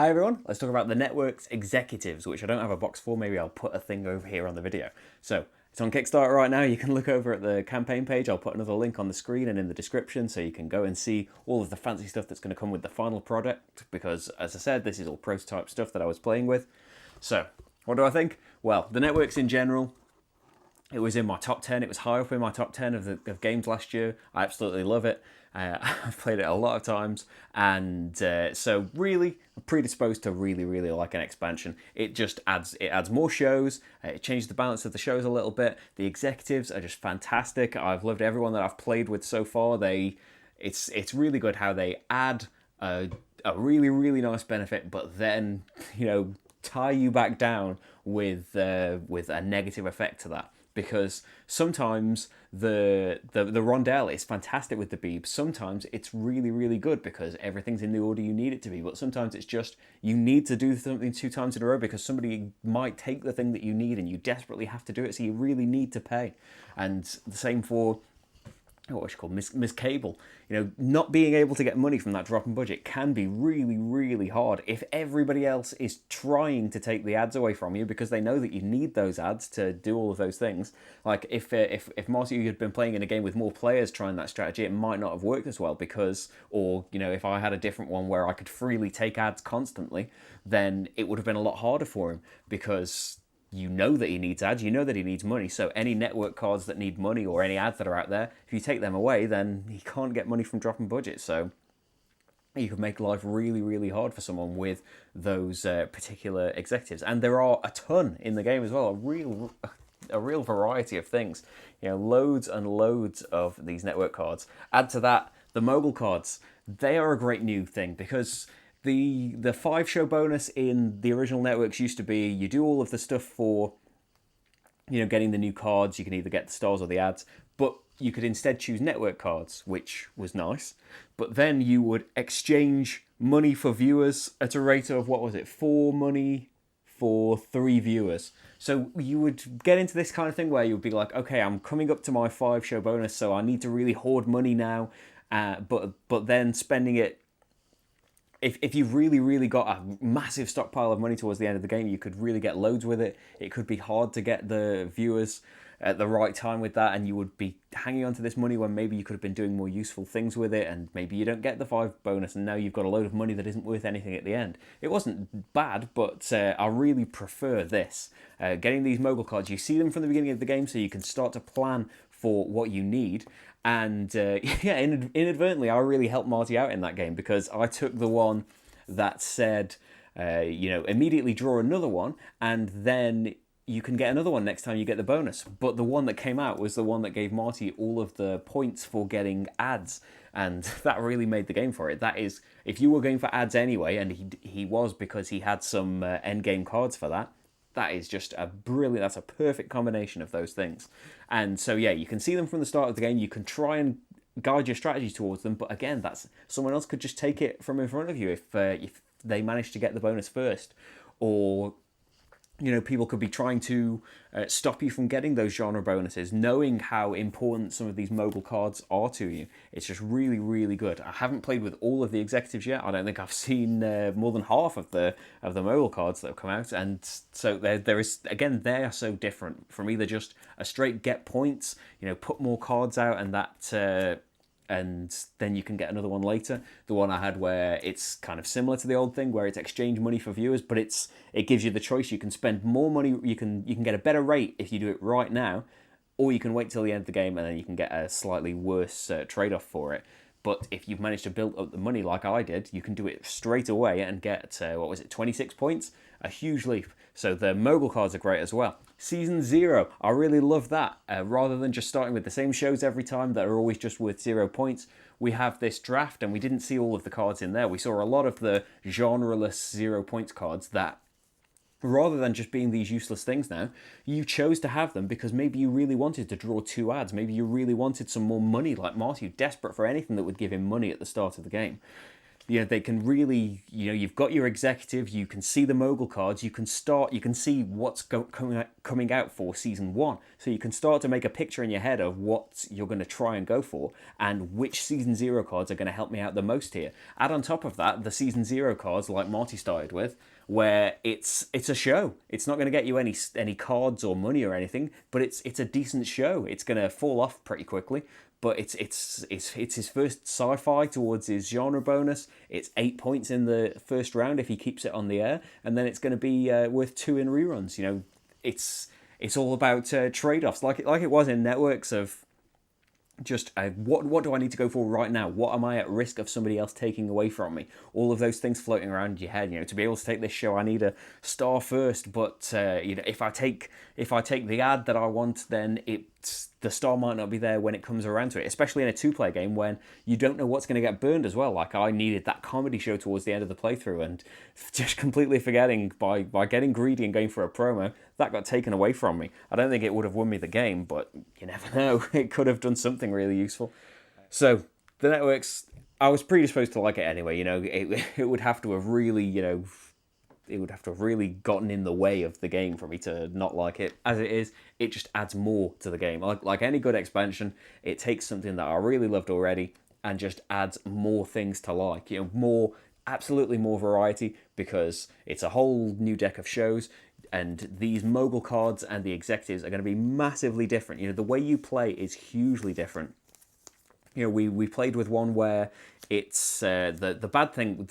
Hi everyone, let's talk about the network's executives, which I don't have a box for. Maybe I'll put a thing over here on the video. So it's on Kickstarter right now. You can look over at the campaign page. I'll put another link on the screen and in the description so you can go and see all of the fancy stuff that's going to come with the final product, because as I said, this is all prototype stuff that I was playing with. So what do I think? Well, the networks in general, it was in my top 10. It was high up in my top 10 of games last year. I absolutely love it. I've played it a lot of times, and so really I'm predisposed to really like an expansion. It just adds more shows. It changes the balance of the shows a little bit. The executives are just fantastic. I've loved everyone that I've played with so far. It's really good how they add a really nice benefit, but then tie you back down with a negative effect to that. Because sometimes the rondelle is fantastic with the beeb. Sometimes it's really good because everything's in the order you need it to be. But sometimes it's just you need to do something 2 times in a row because somebody might take the thing that you need and you desperately have to do it, so you really need to pay. And the same for what's she called, Miss Cable. Not being able to get money from that drop in budget can be really hard if everybody else is trying to take the ads away from you because they know that you need those ads to do all of those things. Like if Marty had been playing in a game with more players trying that strategy, it might not have worked as well if I had a different one where I could freely take ads constantly, then it would have been a lot harder for him because you know that he needs ads, you know that he needs money, so any network cards that need money or any ads that are out there, if you take them away, then he can't get money from dropping budget. So you could make life really hard for someone with those particular executives. And there are a ton in the game as well, a real variety of things. Loads and loads of these network cards. Add to that the mogul cards. They are a great new thing because the 5-show bonus in the original networks used to be you do all of the stuff for getting the new cards. You can either get the stars or the ads, but you could instead choose network cards, which was nice. But then you would exchange money for viewers at a rate of, 4 money for 3 viewers. So you would get into this kind of thing where you would be like, okay, I'm coming up to my 5-show bonus, so I need to really hoard money now, but then spending it. If you've really got a massive stockpile of money towards the end of the game, you could really get loads with it. It could be hard to get the viewers at the right time with that, and you would be hanging on to this money when maybe you could have been doing more useful things with it, and maybe you don't get the 5 bonus, and now you've got a load of money that isn't worth anything at the end. It wasn't bad, but I really prefer this. Getting these mogul cards, you see them from the beginning of the game, so you can start to plan for what you need. And inadvertently, I really helped Marty out in that game because I took the one that said, immediately draw another one, and then you can get another one next time you get the bonus. But the one that came out was the one that gave Marty all of the points for getting ads, and that really made the game for it. That is, if you were going for ads anyway, and he was because he had some end game cards for that. That is just that's a perfect combination of those things. And so, you can see them from the start of the game. You can try and guide your strategy towards them. But again, that's someone else could just take it from in front of you if they manage to get the bonus first. Or people could be trying to stop you from getting those genre bonuses, knowing how important some of these mogul cards are to you. It's just really good. I haven't played with all of the executives yet. I don't think I've seen more than half of the mogul cards that have come out, and so there is, again, they are so different from either just a straight get points, put more cards out, and that. And then you can get another one later. The one I had where it's kind of similar to the old thing where it's exchange money for viewers, but it gives you the choice. You can spend more money, you can get a better rate if you do it right now, or you can wait till the end of the game and then you can get a slightly worse trade-off for it. But if you've managed to build up the money like I did, you can do it straight away and get, 26 points? A huge leap. So the mogul cards are great as well. Season 0, I really love that. Rather than just starting with the same shows every time that are always just worth 0 points, we have this draft, and we didn't see all of the cards in there. We saw a lot of the genre-less 0 points cards that, rather than just being these useless things now, you chose to have them because maybe you really wanted to draw 2 ads. Maybe you really wanted some more money, like Marty, desperate for anything that would give him money at the start of the game. they can really, you've got your executive, you can see the mogul cards, you can see what's coming out for season 1. So you can start to make a picture in your head of what you're going to try and go for and which season 0 cards are going to help me out the most here. Add on top of that the season 0 cards like Marty started with, where it's a show. It's not going to get you any cards or money or anything, but it's a decent show. It's going to fall off pretty quickly, but it's his first sci-fi towards his genre bonus. It's 8 points in the first round if he keeps it on the air, and then it's going to be worth 2 in reruns. It's all about trade-offs, like it was in Networks of just what do I need to go for right now? What am I at risk of somebody else taking away from me? All of those things floating around your head. To be able to take this show, I need a star first. But if I take the ad that I want, then the star might not be there when it comes around to it. Especially in a 2-player game when you don't know what's going to get burned as well. Like I needed that comedy show towards the end of the playthrough, and just completely forgetting by getting greedy and going for a promo, that got taken away from me. I don't think it would have won me the game, but you never know. It could have done something really useful. So the Networks, I was predisposed to like it anyway. It would have to have really, it would have to have really gotten in the way of the game for me to not like it. As it is, it just adds more to the game. Like any good expansion, it takes something that I really loved already and just adds more things to like. Absolutely more variety, because it's a whole new deck of shows. And these mogul cards and the executives are going to be massively different. The way you play is hugely different. We played with one where it's the bad thing.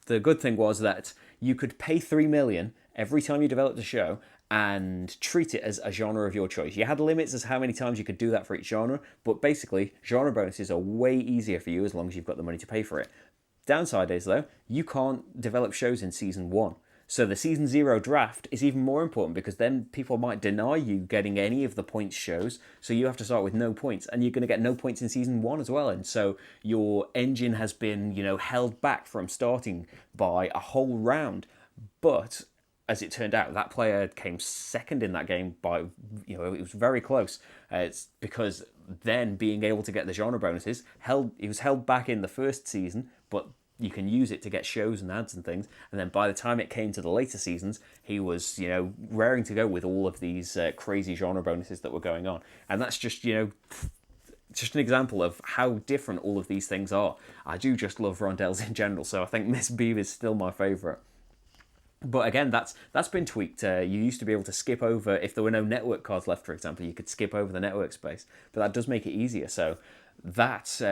The good thing was that you could pay 3 million every time you developed a show and treat it as a genre of your choice. You had limits as how many times you could do that for each genre, but basically genre bonuses are way easier for you as long as you've got the money to pay for it. Downside is though, you can't develop shows in season 1. So the season 0 draft is even more important, because then people might deny you getting any of the points shows. So you have to start with no points, and you're going to get no points in season 1 as well. And so your engine has been, held back from starting by a whole round. But as it turned out, that player came second in that game by, it was very close. It's because then being able to get the genre bonuses, he was held back in the first season, but you can use it to get shows and ads and things. And then by the time it came to the later seasons, he was, raring to go with all of these crazy genre bonuses that were going on. And that's just, just an example of how different all of these things are. I do just love rondelles in general, so I think Miss Beav is still my favourite. But again, that's been tweaked. You used to be able to skip over, if there were no network cards left, for example, you could skip over the network space. But that does make it easier. So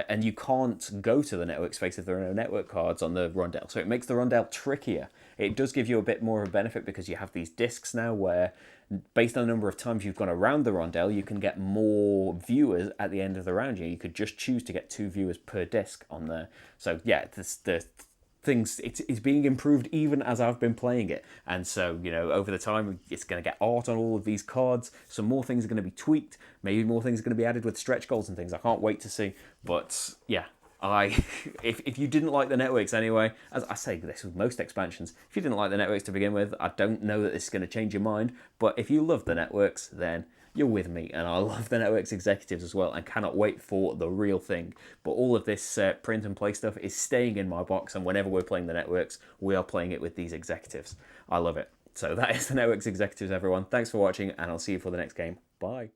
and you can't go to the network space if there are no network cards on the rondelle. So it makes the rondelle trickier. It does give you a bit more of a benefit because you have these discs now where, based on the number of times you've gone around the rondelle, you can get more viewers at the end of the round. You could just choose to get 2 viewers per disc on there. So yeah, the things, it's being improved even as I've been playing it. And so, over the time, it's going to get art on all of these cards. Some more things are going to be tweaked. Maybe more things are going to be added with stretch goals and things. I can't wait to see. But yeah, if you didn't like the networks anyway, as I say this with most expansions, if you didn't like the networks to begin with, I don't know that this is going to change your mind. But if you love the networks, then you're with me, and I love the network's executives as well, and cannot wait for the real thing. But all of this print and play stuff is staying in my box, and whenever we're playing the networks, we are playing it with these executives. I love it. So that is the network's executives, everyone. Thanks for watching, and I'll see you for the next game. Bye.